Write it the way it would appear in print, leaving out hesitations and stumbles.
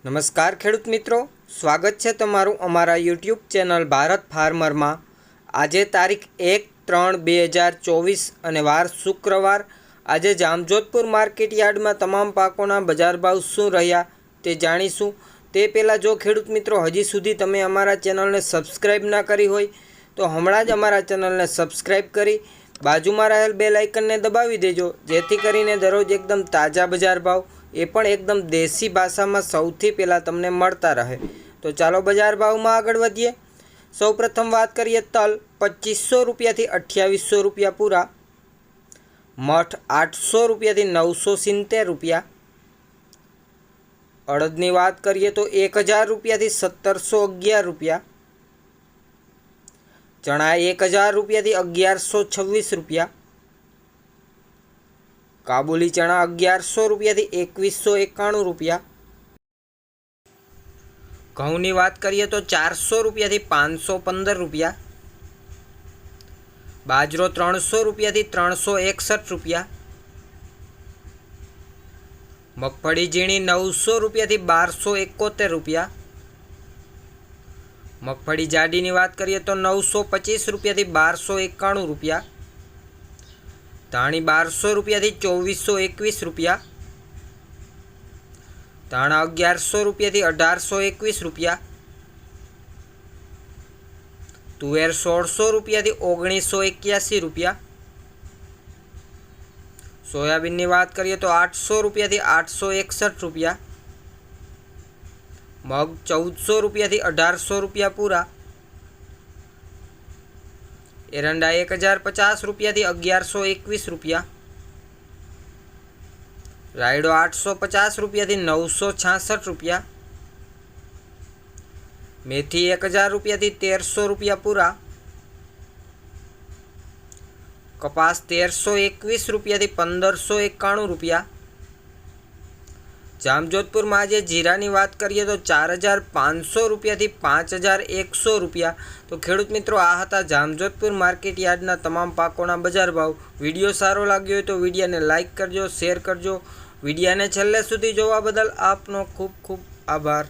નમસ્કાર ખેડૂત મિત્રો, સ્વાગત છે તમારું અમારા યુટ્યુબ ચેનલ ભારત ફાર્મરમાં। આજે તારીખ 1/3/2024 અને વાર શુક્રવાર। આજે જામજોધપુર માર્કેટ યાર્ડમાં તમામ પાકોના બજાર ભાવ શું રહ્યા તે જાણીશું। તે પહેલાં જો ખેડૂત મિત્રો હજી સુધી તમે અમારા ચેનલને સબસ્ક્રાઈબ ના કરી હોય તો હમણાં જ અમારા ચેનલને સબસ્ક્રાઈબ કરી બાજુમાં રહેલ બેલ આઇકનને દબાવી દેજો, જેથી કરીને દરરોજ એકદમ તાજા બજાર ભાવ એ પણ એકદમ દેશી ભાષામાં સૌથી પહેલાં તમને મળતા રહે। તો ચાલો બજાર ભાવમાં આગળ વધીએ। સૌપ્રથમ વાત કરીએ તલ 2500 રૂપિયાથી 2800 રૂપિયા પૂરા, મઠ 800 રૂપિયાથી 970 રૂપિયા, અડદની વાત કરીએ તો 1000 રૂપિયાથી 1711 રૂપિયા, ચણા 1000 રૂપિયાથી 1126 રૂપિયા, કાબુલી ચણા 1100 રૂપિયાથી 2191 રૂપિયા, ઘઉંની વાત કરીએ તો 400 રૂપિયાથી 515 રૂપિયા, બાજરો 300 રૂપિયાથી 361 રૂપિયા, મગફળી ઝીણી 900 રૂપિયાથી 1271 રૂપિયા, મગફળી જાડીની વાત કરીએ તો 925 રૂપિયાથી 1291 રૂપિયા, ધાણી 1200 રૂપિયાથી 2421 રૂપિયા, ધાણા 1100 રૂપિયાથી 1821 રૂપિયા, તુવેર 1600 રૂપિયાથી 1981 રૂપિયા, સોયાબીનની વાત કરીએ તો 800 રૂપિયાથી 861 રૂપિયા, મગ 1400 રૂપિયાથી 1800 રૂપિયા પૂરા, એરંડા 1050 રૂપિયાથી 1121 રૂપિયા, રાયડો 850 રૂપિયાથી 966 રૂપિયા, મેથી 1000 રૂપિયાથી 1300 રૂપિયા પૂરા, કપાસ 1321 રૂપિયાથી 1591 રૂપિયા। જામજોધપુરમાં આજે જીરાની વાત કરીએ તો 4500 રૂપિયાથી 5100 રૂપિયા। તો ખેડૂત મિત્રો, આ હતા જામજોધપુર માર્કેટ યાર્ડના તમામ પાકોના બજાર ભાવ। વિડીયો સારો લાગ્યો હોય તો વિડીયોને લાઇક કરજો, શેર કરજો। વિડીયોને છેલ્લે સુધી જોવા બદલ આપનો ખૂબ ખૂબ આભાર।